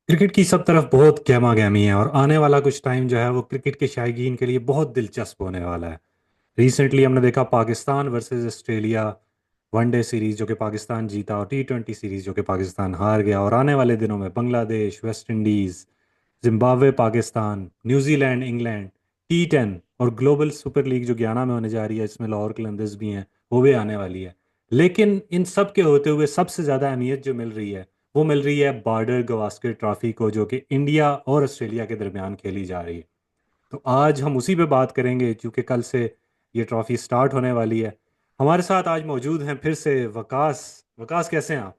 Cricket की सब तरफ बहुत गहमा गहमी है और आने वाला कुछ टाइम जो है वो क्रिकेट के शायकीन के लिए बहुत दिलचस्प होने वाला है। रिसेंटली हमने देखा Pakistan versus Australia one day series जो कि पाकिस्तान जीता और T20 सीरीज जो कि पाकिस्तान हार गया। और आने वाले दिनों में Bangladesh, West Indies, Zimbabwe, Pakistan, New Zealand, England, T10 और ग्लोबल सुपर लीग जो गयाना में होने जा रही है, इसमें लाहौर कलंदर्स भी हैं, वो भी आने वाली है। लेकिन इन सब के होते हुए सबसे ज़्यादा अहमियत जो मिल रही है वो मिल रही है बॉर्डर गवास्कर ट्रॉफी को, जो कि इंडिया और ऑस्ट्रेलिया के दरमियान खेली जा रही है। तो आज हम उसी पे बात करेंगे क्योंकि कल से ये ट्रॉफी स्टार्ट होने वाली है। हमारे साथ आज मौजूद हैं फिर से वकास। वकास, कैसे हैं आप?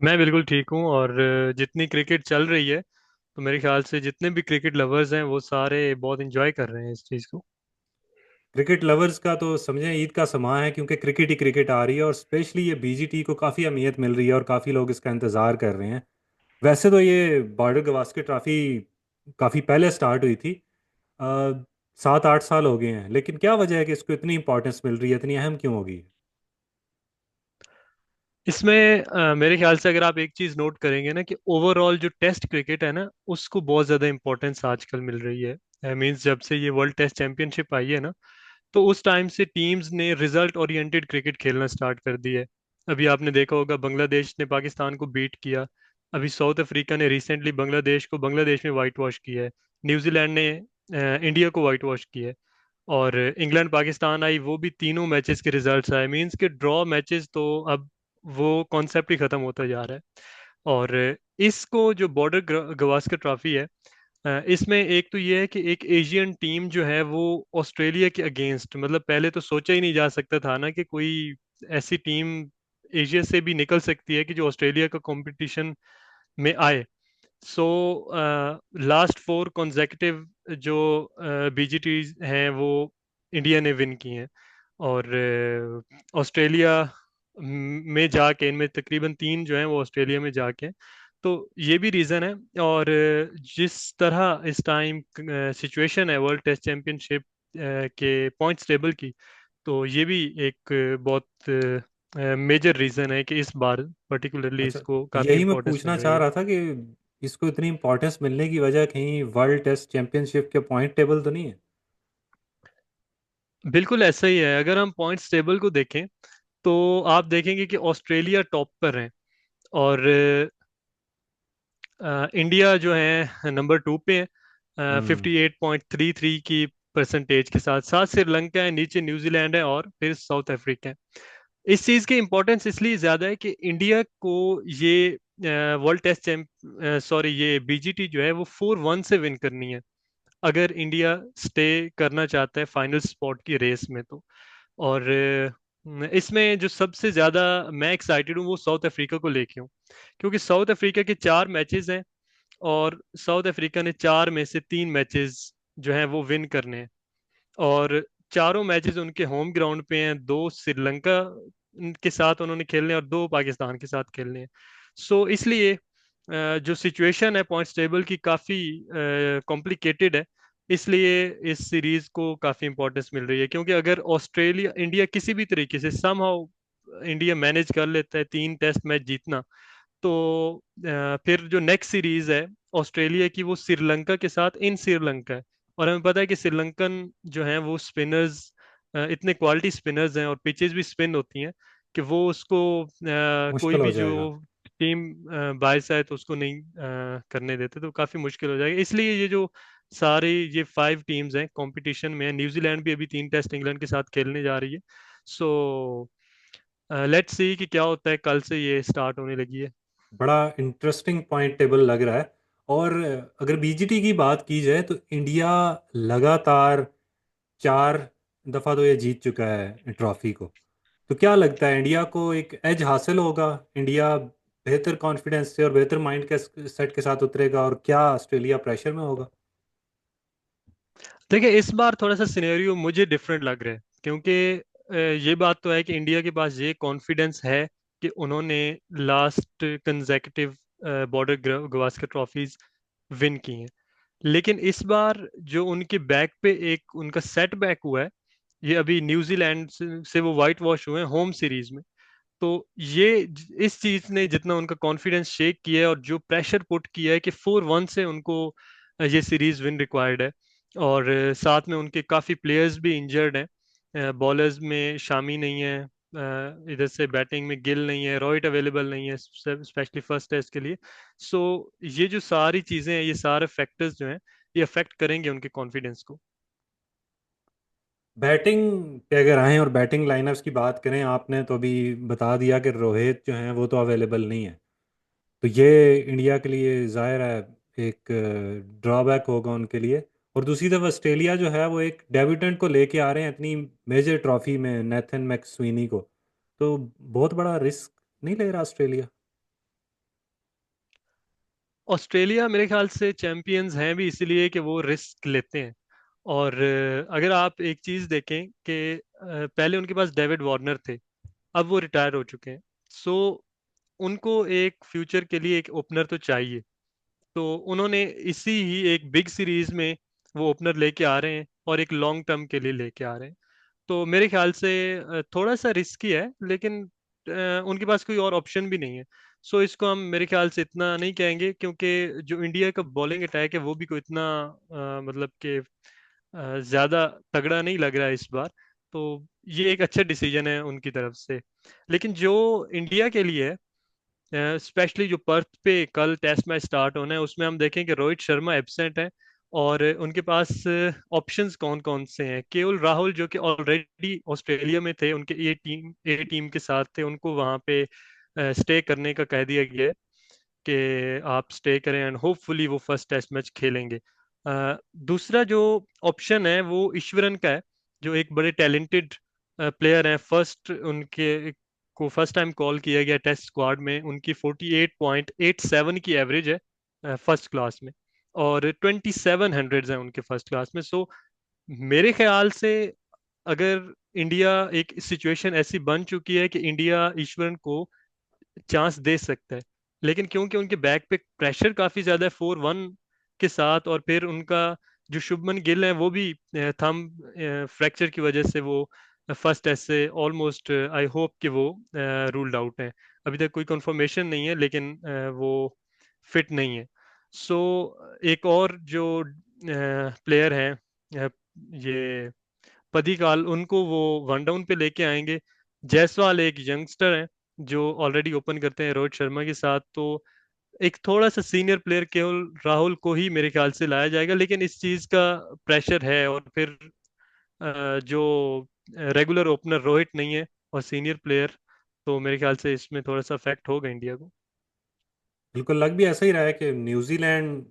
मैं बिल्कुल ठीक हूँ। और जितनी क्रिकेट चल रही है तो मेरे ख्याल से जितने भी क्रिकेट लवर्स हैं वो सारे बहुत इंजॉय कर रहे हैं इस चीज़ को। क्रिकेट लवर्स का तो समझें ईद का समा है, क्योंकि क्रिकेट ही क्रिकेट आ रही है और स्पेशली ये BGT को काफ़ी अहमियत मिल रही है और काफ़ी लोग इसका इंतज़ार कर रहे हैं। वैसे तो ये बॉर्डर गवास्कर ट्रॉफी काफ़ी पहले स्टार्ट हुई थी। 7-8 साल हो गए हैं, लेकिन क्या वजह है कि इसको इतनी इंपॉर्टेंस मिल रही है, इतनी अहम क्यों होगी? इसमें मेरे ख्याल से अगर आप एक चीज़ नोट करेंगे ना कि ओवरऑल जो टेस्ट क्रिकेट है ना उसको बहुत ज़्यादा इंपॉर्टेंस आजकल मिल रही है। मींस जब से ये वर्ल्ड टेस्ट चैंपियनशिप आई है ना, तो उस टाइम से टीम्स ने रिजल्ट ओरिएंटेड क्रिकेट खेलना स्टार्ट कर दिया है। अभी आपने देखा होगा बांग्लादेश ने पाकिस्तान को बीट किया। अभी साउथ अफ्रीका ने रिसेंटली बांग्लादेश को बांग्लादेश में वाइट वॉश किया है। न्यूजीलैंड ने इंडिया को वाइट वॉश किया है। और इंग्लैंड पाकिस्तान आई, वो भी तीनों मैचेस के रिजल्ट्स आए। मींस के ड्रॉ मैचेस तो अब वो कॉन्सेप्ट ही खत्म होता जा रहा है। और इसको जो बॉर्डर गवास्कर ट्रॉफी है, इसमें एक तो ये है कि एक एशियन टीम जो है वो ऑस्ट्रेलिया के अगेंस्ट, मतलब पहले तो सोचा ही नहीं जा सकता था ना कि कोई ऐसी टीम एशिया से भी निकल सकती है कि जो ऑस्ट्रेलिया का कंपटीशन में आए। सो लास्ट 4 कॉन्जेक्टिव जो बीजीटी हैं वो इंडिया ने विन की हैं। और ऑस्ट्रेलिया में जाके इनमें तकरीबन 3 जो हैं वो ऑस्ट्रेलिया में जाके हैं। तो ये भी रीज़न है। और जिस तरह इस टाइम सिचुएशन है वर्ल्ड टेस्ट चैंपियनशिप के पॉइंट्स टेबल की, तो ये भी एक बहुत मेजर रीज़न है कि इस बार पर्टिकुलरली अच्छा, इसको काफ़ी यही मैं इम्पोर्टेंस मिल पूछना रही चाह है। रहा था कि इसको इतनी इंपॉर्टेंस मिलने की वजह कहीं वर्ल्ड टेस्ट चैंपियनशिप के पॉइंट टेबल तो नहीं है? बिल्कुल ऐसा ही है। अगर हम पॉइंट्स टेबल को देखें तो आप देखेंगे कि ऑस्ट्रेलिया टॉप पर है। और इंडिया जो है नंबर 2 पे है, हम्म। 58.33 की परसेंटेज के साथ। साथ श्रीलंका है, नीचे न्यूजीलैंड है और फिर साउथ अफ्रीका है। इस चीज की इंपॉर्टेंस इसलिए ज्यादा है कि इंडिया को ये वर्ल्ड टेस्ट चैंप सॉरी ये बीजीटी जो है वो 4-1 से विन करनी है, अगर इंडिया स्टे करना चाहता है फाइनल स्पॉट की रेस में तो। और इसमें जो सबसे ज्यादा मैं एक्साइटेड हूँ वो साउथ अफ्रीका को लेके हूँ, क्योंकि साउथ अफ्रीका के 4 मैचेस हैं और साउथ अफ्रीका ने 4 में से 3 मैचेस जो हैं वो विन करने हैं। और चारों मैचेस उनके होम ग्राउंड पे हैं। 2 श्रीलंका के साथ उन्होंने खेलने हैं और 2 पाकिस्तान के साथ खेलने हैं। सो इसलिए जो सिचुएशन है पॉइंट्स टेबल की काफ़ी कॉम्प्लिकेटेड है। इसलिए इस सीरीज को काफ़ी इंपॉर्टेंस मिल रही है, क्योंकि अगर ऑस्ट्रेलिया इंडिया किसी भी तरीके से समहाउ इंडिया मैनेज कर लेता है 3 टेस्ट मैच जीतना, तो फिर जो नेक्स्ट सीरीज है ऑस्ट्रेलिया की वो श्रीलंका के साथ इन श्रीलंका है। और हमें पता है कि श्रीलंकन जो हैं वो स्पिनर्स इतने क्वालिटी स्पिनर्स हैं और पिचेस भी स्पिन होती हैं कि वो उसको कोई मुश्किल हो भी जो जाएगा। टीम बायस है तो उसको नहीं करने देते, तो काफी मुश्किल हो जाएगा। इसलिए ये जो सारी ये 5 टीम्स हैं कंपटीशन में है। न्यूजीलैंड भी अभी 3 टेस्ट इंग्लैंड के साथ खेलने जा रही है। सो लेट्स सी कि क्या होता है, कल से ये स्टार्ट होने लगी है। बड़ा इंटरेस्टिंग पॉइंट टेबल लग रहा है। और अगर BGT की बात की जाए तो इंडिया लगातार 4 दफ़ा तो ये जीत चुका है ट्रॉफी को। तो क्या लगता है इंडिया को एक एज हासिल होगा? इंडिया बेहतर कॉन्फिडेंस से और बेहतर माइंड के सेट के साथ उतरेगा, और क्या ऑस्ट्रेलिया प्रेशर में होगा? देखिए इस बार थोड़ा सा सिनेरियो मुझे डिफरेंट लग रहा है, क्योंकि ये बात तो है कि इंडिया के पास ये कॉन्फिडेंस है कि उन्होंने last consecutive border Gavaskar trophies win की हैं। लेकिन इस बार जो उनके बैक पे एक उनका सेट बैक हुआ है, ये अभी न्यूजीलैंड से वो वाइट वॉश हुए हैं होम सीरीज में। तो ये इस चीज ने जितना उनका कॉन्फिडेंस शेक किया है और जो प्रेशर पुट किया है कि 4-1 से उनको ये सीरीज विन रिक्वायर्ड है। और साथ में उनके काफी प्लेयर्स भी इंजर्ड हैं। बॉलर्स में शामी नहीं है, इधर से बैटिंग में गिल नहीं है, रॉयट अवेलेबल नहीं है स्पेशली फर्स्ट टेस्ट के लिए। सो ये जो सारी चीजें हैं, ये सारे फैक्टर्स जो हैं, ये अफेक्ट करेंगे उनके कॉन्फिडेंस को। बैटिंग पे अगर आए और बैटिंग लाइनअप्स की बात करें, आपने तो अभी बता दिया कि रोहित जो हैं वो तो अवेलेबल नहीं है। तो ये इंडिया के लिए ज़ाहिर है एक ड्रॉबैक होगा उनके लिए। और दूसरी तरफ ऑस्ट्रेलिया जो है वो एक डेब्यूटेंट को लेके आ रहे हैं इतनी मेजर ट्रॉफी में, नेथन मैक्सवेनी को। तो बहुत बड़ा रिस्क नहीं ले रहा ऑस्ट्रेलिया? ऑस्ट्रेलिया मेरे ख्याल से चैंपियंस हैं भी इसीलिए कि वो रिस्क लेते हैं। और अगर आप एक चीज देखें कि पहले उनके पास डेविड वार्नर थे, अब वो रिटायर हो चुके हैं। सो उनको एक फ्यूचर के लिए एक ओपनर तो चाहिए। तो उन्होंने इसी ही एक बिग सीरीज में वो ओपनर लेके आ रहे हैं और एक लॉन्ग टर्म के लिए लेके आ रहे हैं। तो मेरे ख्याल से थोड़ा सा रिस्की है, लेकिन उनके पास कोई और ऑप्शन भी नहीं है। सो इसको हम मेरे ख्याल से इतना नहीं कहेंगे, क्योंकि जो इंडिया का बॉलिंग अटैक है वो भी कोई इतना मतलब कि ज्यादा तगड़ा नहीं लग रहा है इस बार। तो ये एक अच्छा डिसीजन है उनकी तरफ से। लेकिन जो इंडिया के लिए है, स्पेशली जो पर्थ पे कल टेस्ट मैच स्टार्ट होना है, उसमें हम देखें कि रोहित शर्मा एब्सेंट है। और उनके पास ऑप्शंस कौन कौन से हैं? केएल राहुल जो कि ऑलरेडी ऑस्ट्रेलिया में थे, उनके ए टीम के साथ थे, उनको वहां पे स्टे करने का कह दिया गया है कि आप स्टे करें एंड होपफुली वो फर्स्ट टेस्ट मैच खेलेंगे। दूसरा जो ऑप्शन है वो ईश्वरन का है, जो एक बड़े टैलेंटेड प्लेयर हैं। फर्स्ट उनके को फर्स्ट टाइम कॉल किया गया टेस्ट स्क्वाड में, उनकी 48.87 की एवरेज है फर्स्ट क्लास में, और 2700 है उनके फर्स्ट क्लास में। सो मेरे ख्याल से अगर इंडिया, एक सिचुएशन ऐसी बन चुकी है कि इंडिया ईश्वरन को चांस दे सकता है, लेकिन क्योंकि उनके बैक पे प्रेशर काफी ज्यादा है 4-1 के साथ, और फिर उनका जो शुभमन गिल है वो भी थंब फ्रैक्चर की वजह से वो फर्स्ट टेस्ट से ऑलमोस्ट आई होप कि वो रूल्ड आउट है। अभी तक कोई कंफर्मेशन नहीं है, लेकिन वो फिट नहीं है। सो एक और जो प्लेयर है, ये पदिकाल, उनको वो वन डाउन पे लेके आएंगे। जायसवाल एक यंगस्टर है जो ऑलरेडी ओपन करते हैं रोहित शर्मा के साथ। तो एक थोड़ा सा सीनियर प्लेयर केवल राहुल को ही मेरे ख्याल से लाया जाएगा, लेकिन इस चीज का प्रेशर है। और फिर जो रेगुलर ओपनर रोहित नहीं है और सीनियर प्लेयर, तो मेरे ख्याल से इसमें थोड़ा सा इफेक्ट होगा इंडिया को। बिल्कुल लग भी ऐसा ही रहा है कि न्यूजीलैंड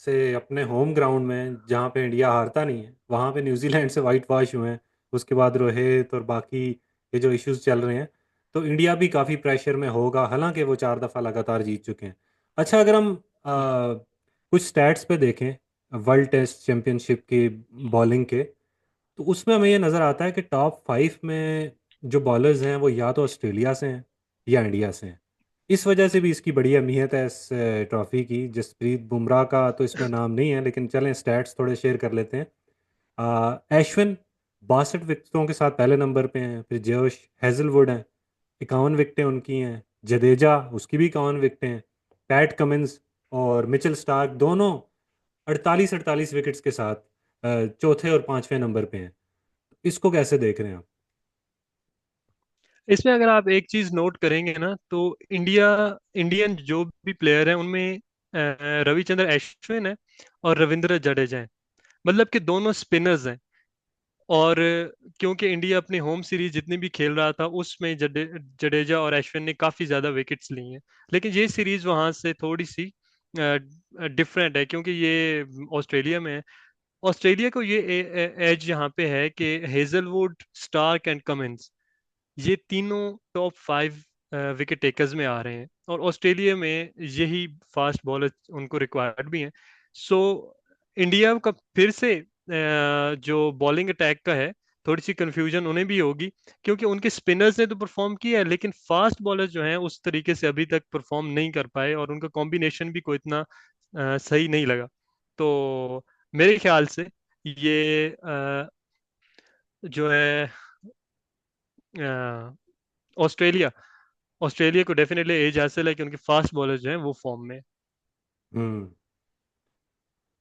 से अपने होम ग्राउंड में जहाँ पे इंडिया हारता नहीं है, वहाँ पे न्यूजीलैंड से वाइट वॉश हुए हैं। उसके बाद रोहित और बाकी ये जो इश्यूज चल रहे हैं, तो इंडिया भी काफ़ी प्रेशर में होगा, हालांकि वो 4 दफ़ा लगातार जीत चुके हैं। अच्छा, अगर हम कुछ स्टैट्स पे देखें वर्ल्ड टेस्ट चैंपियनशिप की बॉलिंग के, तो उसमें हमें ये नज़र आता है कि टॉप 5 में जो बॉलर्स हैं वो या तो ऑस्ट्रेलिया से हैं या इंडिया से हैं। इस वजह से भी इसकी बड़ी अहमियत है इस ट्रॉफी की। जसप्रीत बुमराह का तो इसमें नाम नहीं है, लेकिन चलें स्टैट्स थोड़े शेयर कर लेते हैं। अश्विन 62 विकेटों के साथ पहले नंबर पे हैं। फिर जोश हेजलवुड हैं, 51 विकेटें उनकी हैं। जडेजा, उसकी भी 51 विकेटें हैं। पैट कमिंस और मिचेल स्टार्क दोनों 48-48 विकेट्स के साथ चौथे और पांचवें नंबर पे हैं। इसको कैसे देख रहे हैं आप? इसमें अगर आप एक चीज नोट करेंगे ना, तो इंडिया इंडियन जो भी प्लेयर हैं उनमें रविचंद्र अश्विन है और रविंद्र जडेजा है, मतलब कि दोनों स्पिनर्स हैं। और क्योंकि इंडिया अपनी होम सीरीज जितनी भी खेल रहा था उसमें जडेजा और अश्विन ने काफी ज्यादा विकेट्स ली हैं। लेकिन ये सीरीज वहां से थोड़ी सी डिफरेंट है, क्योंकि ये ऑस्ट्रेलिया में है। ऑस्ट्रेलिया को ये एज यहाँ पे है कि हेजलवुड, स्टार्क एंड कमिंस, ये तीनों टॉप 5 विकेट टेकर्स में आ रहे हैं, और ऑस्ट्रेलिया में यही फास्ट बॉलर उनको रिक्वायर्ड भी हैं। सो इंडिया का फिर से जो बॉलिंग अटैक का है, थोड़ी सी कंफ्यूजन उन्हें भी होगी, क्योंकि उनके स्पिनर्स ने तो परफॉर्म किया है, लेकिन फास्ट बॉलर जो हैं उस तरीके से अभी तक परफॉर्म नहीं कर पाए, और उनका कॉम्बिनेशन भी कोई इतना सही नहीं लगा। तो मेरे ख्याल से ये जो है ऑस्ट्रेलिया ऑस्ट्रेलिया को डेफिनेटली एज हासिल है कि उनके फास्ट बॉलर जो हैं वो फॉर्म में हैं। हम्म।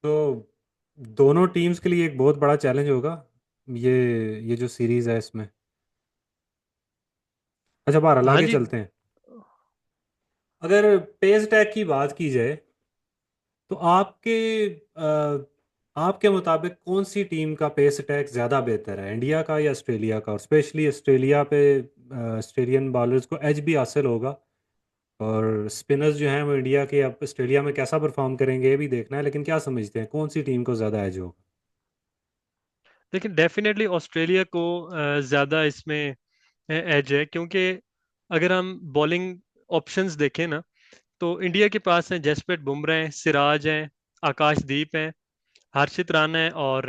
तो दोनों टीम्स के लिए एक बहुत बड़ा चैलेंज होगा ये ये जो सीरीज है इसमें। अच्छा, बहरहाल हाँ आगे जी। चलते हैं। अगर पेस अटैक की बात की जाए तो आपके मुताबिक कौन सी टीम का पेस अटैक ज़्यादा बेहतर है, इंडिया का या ऑस्ट्रेलिया का? और स्पेशली ऑस्ट्रेलिया पे ऑस्ट्रेलियन बॉलर्स को एज भी हासिल होगा, और स्पिनर्स जो हैं वो इंडिया के अब ऑस्ट्रेलिया में कैसा परफॉर्म करेंगे ये भी देखना है। लेकिन क्या समझते हैं कौन सी टीम को ज़्यादा एज होगा? लेकिन डेफिनेटली ऑस्ट्रेलिया को ज़्यादा इसमें एज है, क्योंकि अगर हम बॉलिंग ऑप्शंस देखें ना, तो इंडिया के पास हैं जसप्रीत बुमराह हैं, सिराज हैं, आकाशदीप हैं, हर्षित राणा है और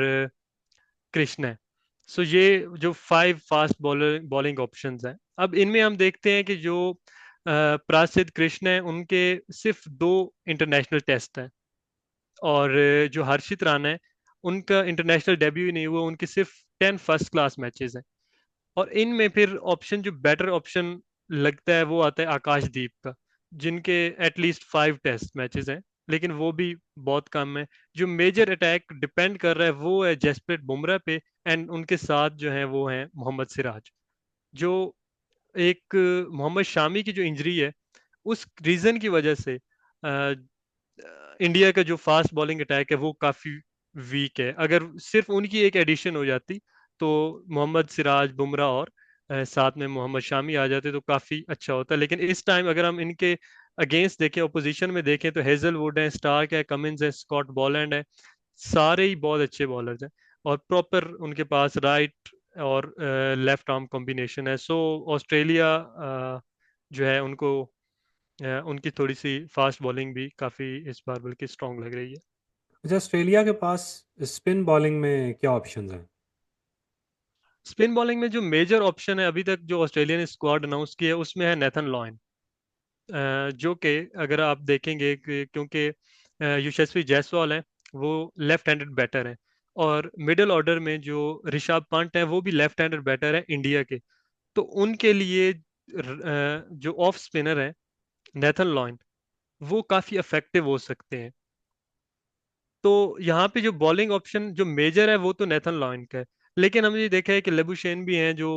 कृष्ण है। सो ये जो 5 फास्ट बॉलिंग ऑप्शंस हैं, अब इनमें हम देखते हैं कि जो प्रासिद्ध कृष्ण है उनके सिर्फ 2 इंटरनेशनल टेस्ट हैं, और जो हर्षित राणा है उनका इंटरनेशनल डेब्यू ही नहीं हुआ, उनके सिर्फ 10 फर्स्ट क्लास मैचेस हैं। और इनमें फिर ऑप्शन जो बेटर ऑप्शन लगता है वो आता है आकाशदीप का, जिनके एटलीस्ट 5 टेस्ट मैचेस हैं, लेकिन वो भी बहुत कम है। जो मेजर अटैक डिपेंड कर रहा है वो है जसप्रीत बुमराह पे, एंड उनके साथ जो है वो है मोहम्मद सिराज। जो एक मोहम्मद शामी की जो इंजरी है, उस रीजन की वजह से इंडिया का जो फास्ट बॉलिंग अटैक है वो काफी वीक है। अगर सिर्फ उनकी एक एडिशन हो जाती तो मोहम्मद सिराज, बुमराह और साथ में मोहम्मद शामी आ जाते तो काफी अच्छा होता। लेकिन इस टाइम अगर हम इनके अगेंस्ट देखें, ओपोजिशन में देखें, तो हेजलवुड है, स्टार्क है, कमिंस है, स्कॉट बॉलैंड है, सारे ही बहुत अच्छे बॉलर्स हैं, और प्रॉपर उनके पास राइट और लेफ्ट आर्म कॉम्बिनेशन है। सो ऑस्ट्रेलिया जो है उनको उनकी थोड़ी सी फास्ट बॉलिंग भी काफ़ी इस बार बल्कि स्ट्रांग लग रही है। अच्छा, ऑस्ट्रेलिया के पास स्पिन बॉलिंग में क्या ऑप्शंस हैं? स्पिन बॉलिंग में जो मेजर ऑप्शन है अभी तक जो ऑस्ट्रेलिया ने स्क्वाड अनाउंस की है उसमें है नेथन लॉयन, जो कि अगर आप देखेंगे क्योंकि यशस्वी जायसवाल है वो लेफ्ट हैंडेड बैटर है, और मिडिल ऑर्डर में जो ऋषभ पंत है वो भी लेफ्ट हैंडेड बैटर है इंडिया के। तो उनके लिए जो ऑफ स्पिनर है नेथन लॉयन, वो काफ़ी इफेक्टिव हो सकते हैं। तो यहाँ पे जो बॉलिंग ऑप्शन जो मेजर है वो तो नेथन लॉयन का है, लेकिन हमने ये देखा है कि लेबुशेन भी हैं जो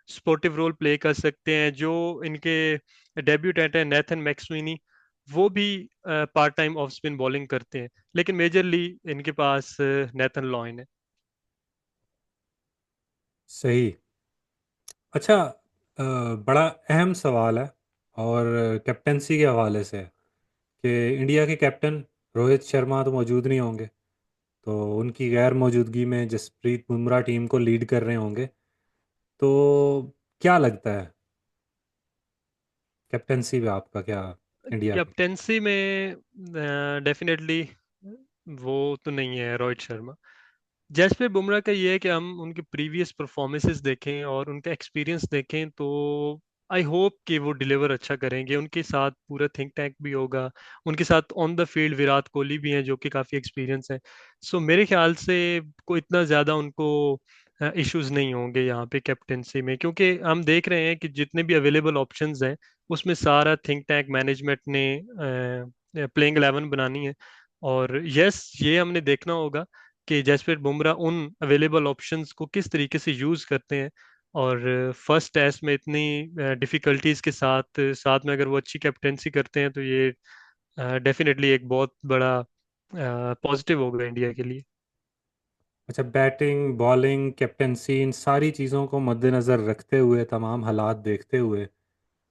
स्पोर्टिव रोल प्ले कर सकते हैं। जो इनके डेब्यूटेंट है नेथन मैक्सवेनी, वो भी part time off spin bowling करते हैं, लेकिन मेजरली इनके पास नेथन लॉयन है। सही। अच्छा, बड़ा अहम सवाल है, और कैप्टनसी के हवाले से है कि इंडिया के कैप्टन रोहित शर्मा तो मौजूद नहीं होंगे, तो उनकी गैर मौजूदगी में जसप्रीत बुमराह टीम को लीड कर रहे होंगे। तो क्या लगता है कैप्टनसी पे आपका क्या, इंडिया की? कैप्टेंसी में डेफिनेटली वो तो नहीं है रोहित शर्मा। जसप्रीत बुमराह का ये है कि हम उनके प्रीवियस परफॉर्मेंसेस देखें और उनका एक्सपीरियंस देखें तो आई होप कि वो डिलीवर अच्छा करेंगे। उनके साथ पूरा थिंक टैंक भी होगा, उनके साथ on the field Virat Kohli भी हैं जो कि काफ़ी एक्सपीरियंस है। सो मेरे ख्याल से कोई इतना ज़्यादा उनको इश्यूज नहीं होंगे यहाँ पे कैप्टेंसी में, क्योंकि हम देख रहे हैं कि जितने भी अवेलेबल ऑप्शंस हैं उसमें सारा थिंक टैंक मैनेजमेंट ने प्लेइंग 11 बनानी है। और यस, ये हमने देखना होगा कि जसप्रीत बुमराह उन अवेलेबल ऑप्शंस को किस तरीके से यूज़ करते हैं। और फर्स्ट टेस्ट में इतनी डिफिकल्टीज के साथ साथ में अगर वो अच्छी कैप्टेंसी करते हैं तो ये डेफिनेटली एक बहुत बड़ा पॉजिटिव होगा इंडिया के लिए। अच्छा, बैटिंग बॉलिंग कैप्टनसी इन सारी चीज़ों को मद्देनज़र रखते हुए, तमाम हालात देखते हुए,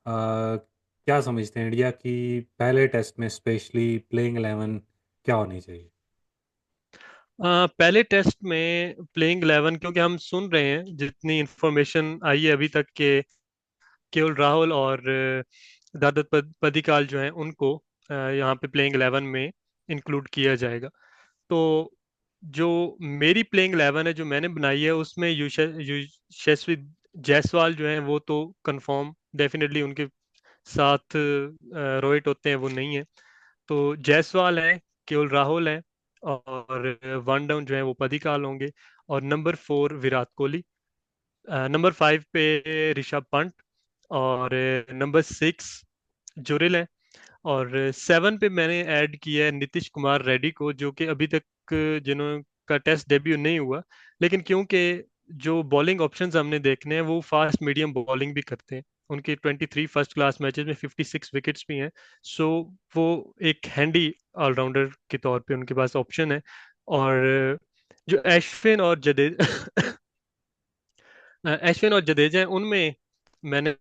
क्या समझते हैं इंडिया की पहले टेस्ट में स्पेशली प्लेइंग 11 क्या होनी चाहिए? पहले टेस्ट में प्लेइंग 11, क्योंकि हम सुन रहे हैं जितनी इंफॉर्मेशन आई है अभी तक के केएल राहुल और दादत पडिक्कल जो हैं उनको यहाँ पे प्लेइंग 11 में इंक्लूड किया जाएगा। तो जो मेरी प्लेइंग 11 है जो मैंने बनाई है उसमें यशस्वी जायसवाल जो है वो तो कंफर्म डेफिनेटली उनके साथ रोहित होते हैं वो नहीं है। तो जायसवाल है, केएल राहुल है, और वन डाउन जो है वो पडिक्कल होंगे, और नंबर 4 विराट कोहली, नंबर 5 पे ऋषभ पंत, और नंबर 6 जुरिल है। और 7 पे मैंने ऐड किया है नीतीश कुमार रेड्डी को, जो कि अभी तक जिन्हों का टेस्ट डेब्यू नहीं हुआ, लेकिन क्योंकि जो बॉलिंग ऑप्शंस हमने देखने हैं वो फास्ट मीडियम बॉलिंग भी करते हैं। उनके 23 फर्स्ट क्लास मैचेस में 56 विकेट्स भी हैं। सो वो एक हैंडी ऑलराउंडर के तौर पे उनके पास ऑप्शन है। और जो अश्विन और जडेजा हैं, उनमें मैंने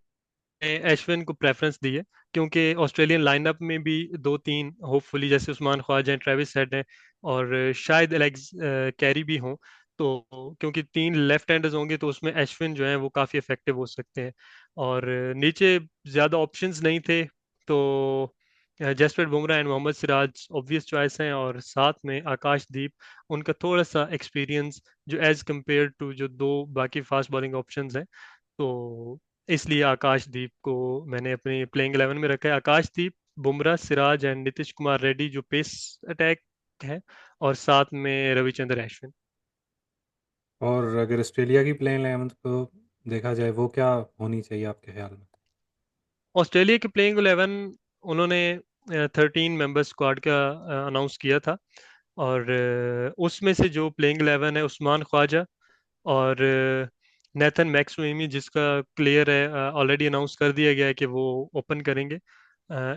एशविन को प्रेफरेंस दी है, क्योंकि ऑस्ट्रेलियन लाइनअप में भी दो तीन होपफुली जैसे उस्मान ख्वाजा हैं, ट्रेविस हेड हैं, और शायद एलेक्स कैरी भी हों। तो क्योंकि तीन लेफ्ट हैंडर्स होंगे तो उसमें एशविन जो है वो काफ़ी इफेक्टिव हो सकते हैं। और नीचे ज़्यादा ऑप्शंस नहीं थे, तो Jasprit Bumrah and Mohammed Siraj obvious choice हैं, और साथ में आकाशदीप, उनका थोड़ा सा एक्सपीरियंस जो एज कम्पेयर टू जो दो बाकी फास्ट बॉलिंग ऑप्शंस हैं, तो इसलिए आकाशदीप को मैंने अपनी प्लेइंग 11 में रखा है। आकाशदीप, बुमराह, सिराज एंड नीतीश कुमार रेड्डी जो पेस अटैक है, और साथ में रविचंद्र अश्विन। और अगर ऑस्ट्रेलिया की प्लेइंग 11 को देखा जाए, वो क्या होनी चाहिए आपके ख्याल में? ऑस्ट्रेलिया की प्लेइंग 11, उन्होंने 13 मेंबर स्क्वाड का अनाउंस किया था। और उसमें से जो प्लेइंग 11 है, उस्मान ख्वाजा और नेथन मैक्सवेमी, जिसका क्लियर है ऑलरेडी अनाउंस कर दिया गया है कि वो ओपन करेंगे।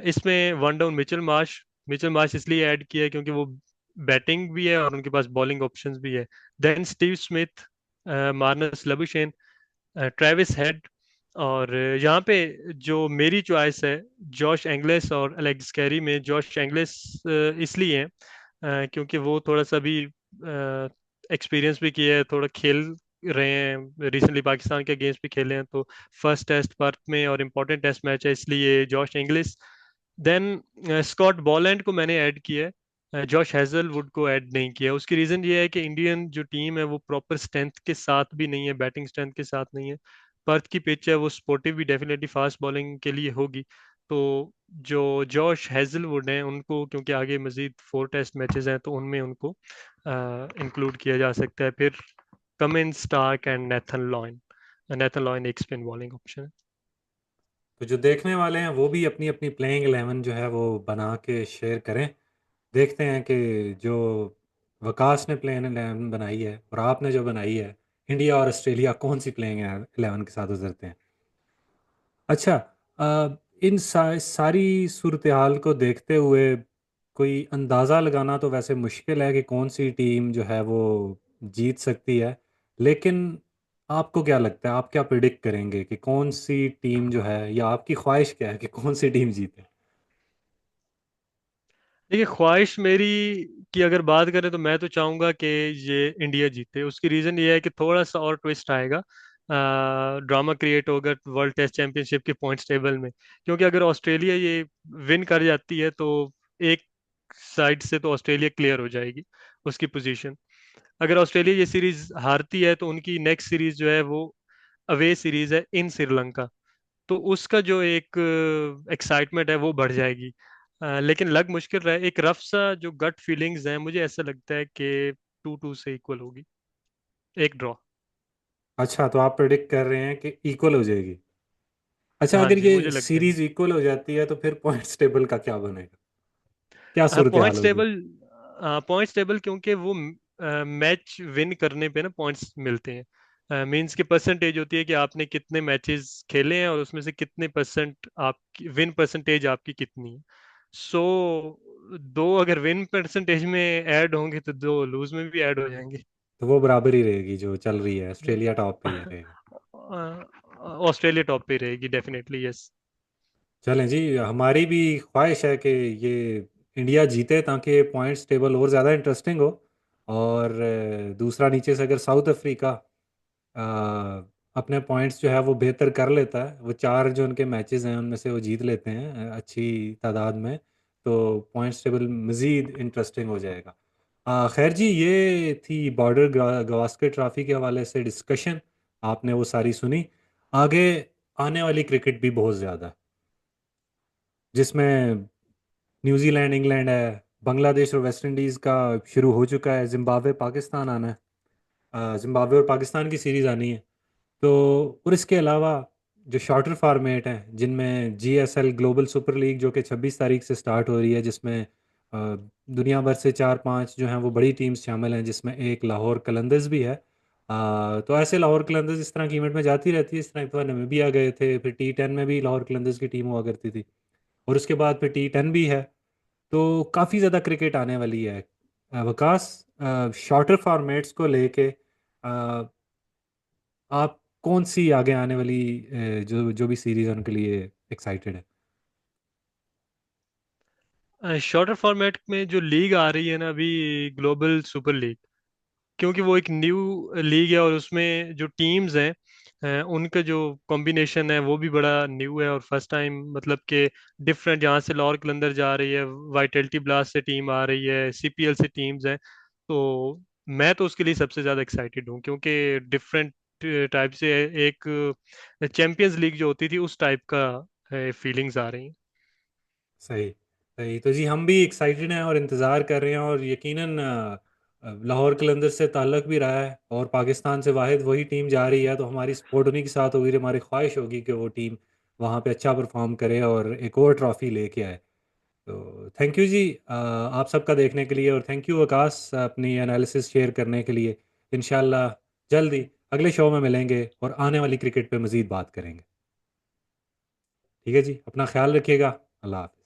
इसमें वन डाउन मिचेल मार्श इसलिए ऐड किया है क्योंकि वो बैटिंग भी है और उनके पास बॉलिंग ऑप्शंस भी है। Then Steve Smith, Marnus Labuschagne, Travis Head, और यहाँ पे जो मेरी चॉइस है, जॉश एंगलेस और एलेक्स कैरी में जॉश एंगलेस इसलिए है क्योंकि वो थोड़ा सा भी एक्सपीरियंस भी किया है, थोड़ा खेल रहे हैं, रिसेंटली पाकिस्तान के अगेंस्ट भी खेले हैं, तो फर्स्ट टेस्ट पर्थ में और इम्पोर्टेंट टेस्ट मैच है, इसलिए Josh Inglis. Then Scott Boland को मैंने ऐड किया है, जॉश हैजलवुड को ऐड नहीं किया। उसकी रीज़न ये है कि इंडियन जो टीम है वो प्रॉपर स्ट्रेंथ के साथ भी नहीं है, बैटिंग स्ट्रेंथ के साथ नहीं है। पर्थ की पिच है, वो स्पोर्टिव भी डेफिनेटली फास्ट बॉलिंग के लिए होगी। तो जो जॉश हैजलवुड हैं उनको, क्योंकि आगे मजीद 4 टेस्ट मैचेस हैं, तो उनमें उनको इंक्लूड किया जा सकता है। फिर Cummins, Starc and Nathan Lyon एक स्पिन बॉलिंग ऑप्शन है। तो जो देखने वाले हैं वो भी अपनी अपनी प्लेइंग 11 जो है वो बना के शेयर करें। देखते हैं कि जो वकास ने प्लेइंग 11 बनाई है और आपने जो बनाई है, इंडिया और ऑस्ट्रेलिया कौन सी प्लेइंग 11 के साथ उतरते हैं। अच्छा, इन सारी सूरत हाल को देखते हुए कोई अंदाज़ा लगाना तो वैसे मुश्किल है कि कौन सी टीम जो है वो जीत सकती है। लेकिन आपको क्या लगता है, आप क्या प्रिडिक्ट करेंगे कि कौन सी टीम जो है, या आपकी ख्वाहिश क्या है कि कौन सी टीम जीते? देखिए, ख्वाहिश मेरी की अगर बात करें तो मैं तो चाहूंगा कि ये इंडिया जीते। उसकी रीजन ये है कि थोड़ा सा और ट्विस्ट आएगा, ड्रामा क्रिएट होगा वर्ल्ड टेस्ट चैंपियनशिप के पॉइंट्स टेबल में। क्योंकि अगर ऑस्ट्रेलिया ये विन कर जाती है तो एक साइड से तो ऑस्ट्रेलिया क्लियर हो जाएगी उसकी पोजीशन। अगर ऑस्ट्रेलिया ये सीरीज हारती है तो उनकी नेक्स्ट सीरीज जो है वो अवे सीरीज है इन श्रीलंका, तो उसका जो एक एक्साइटमेंट है वो बढ़ जाएगी। लेकिन लग मुश्किल रहा है, एक रफ सा जो गट फीलिंग्स है, मुझे ऐसा लगता है कि 2-2 से इक्वल होगी, एक ड्रॉ। अच्छा, तो आप प्रिडिक्ट कर रहे हैं कि इक्वल हो जाएगी। अच्छा, हाँ अगर जी, ये मुझे लगता है। सीरीज इक्वल हो जाती है तो फिर पॉइंट्स टेबल का क्या बनेगा? क्या सूरत हाल पॉइंट्स होगी? टेबल, पॉइंट्स टेबल क्योंकि वो मैच विन करने पे ना पॉइंट्स मिलते हैं। मींस की परसेंटेज होती है कि आपने कितने मैचेस खेले हैं और उसमें से कितने परसेंट आपकी विन परसेंटेज आपकी कितनी है। सो दो अगर विन परसेंटेज में ऐड होंगे तो दो लूज में भी ऐड हो जाएंगे। तो वो बराबर ही रहेगी जो चल रही है, ऑस्ट्रेलिया टॉप पे ही रहेगा। ऑस्ट्रेलिया टॉप पे रहेगी डेफिनेटली, यस। चलें जी, हमारी भी ख्वाहिश है कि ये इंडिया जीते ताकि पॉइंट्स टेबल और ज़्यादा इंटरेस्टिंग हो। और दूसरा, नीचे से अगर साउथ अफ्रीका अपने पॉइंट्स जो है वो बेहतर कर लेता है, वो चार जो उनके मैचेस हैं उनमें से वो जीत लेते हैं अच्छी तादाद में, तो पॉइंट्स टेबल मज़ीद इंटरेस्टिंग हो जाएगा। खैर जी, ये थी बॉर्डर गवास्कर ट्रॉफी के हवाले से डिस्कशन। आपने वो सारी सुनी। आगे आने वाली क्रिकेट भी बहुत ज़्यादा है, जिसमें न्यूजीलैंड इंग्लैंड है, बांग्लादेश और वेस्ट इंडीज़ का शुरू हो चुका है, जिम्बाब्वे पाकिस्तान आना है, जिम्बाब्वे और पाकिस्तान की सीरीज़ आनी है। तो और इसके अलावा जो शॉर्टर फॉर्मेट हैं जिनमें जीएसएल ग्लोबल सुपर लीग जो कि 26 तारीख से स्टार्ट हो रही है, जिसमें दुनिया भर से 4-5 जो हैं वो बड़ी टीम्स शामिल हैं, जिसमें एक लाहौर कलंदर्स भी है। तो ऐसे लाहौर कलंदर्स इस तरह की इवेंट में जाती रहती है। इस तरह एक बार नमीबिया गए थे, फिर T10 में भी लाहौर कलंदर्स की टीम हुआ करती थी, और उसके बाद फिर T10 भी है। तो काफ़ी ज़्यादा क्रिकेट आने वाली है। वकास, शॉर्टर फॉर्मेट्स को लेके आप कौन सी आगे आने वाली जो जो भी सीरीज है उनके लिए एक्साइटेड है? शॉर्टर फॉर्मेट में जो लीग आ रही है ना अभी, ग्लोबल सुपर लीग, क्योंकि वो एक न्यू लीग है और उसमें जो टीम्स हैं उनका जो कॉम्बिनेशन है वो भी बड़ा न्यू है। और फर्स्ट टाइम मतलब कि डिफरेंट, जहाँ से लाहौर कलंदर जा रही है, वाइटलिटी ब्लास्ट से टीम आ रही है, सीपीएल से टीम्स हैं। तो मैं तो उसके लिए सबसे ज़्यादा एक्साइटेड हूँ, क्योंकि डिफरेंट टाइप से एक चैंपियंस लीग जो होती थी उस टाइप का फीलिंग्स आ रही हैं। सही। सही, तो जी हम भी एक्साइटेड हैं और इंतज़ार कर रहे हैं, और यकीनन लाहौर कलंदर से ताल्लुक़ भी रहा है, और पाकिस्तान से वाहिद वही टीम जा रही है, तो हमारी सपोर्ट उन्हीं के साथ होगी। हमारी ख्वाहिश होगी कि वो टीम वहाँ पे अच्छा परफॉर्म करे और एक और ट्रॉफ़ी लेके आए। तो थैंक यू जी, आप सबका देखने के लिए, और थैंक यू आकाश अपनी एनालिसिस शेयर करने के लिए। इंशाल्लाह जल्दी अगले शो में मिलेंगे और आने वाली क्रिकेट पे मज़ीद बात करेंगे। ठीक है जी, अपना ख्याल रखिएगा। अल्लाह हाफ़िज़।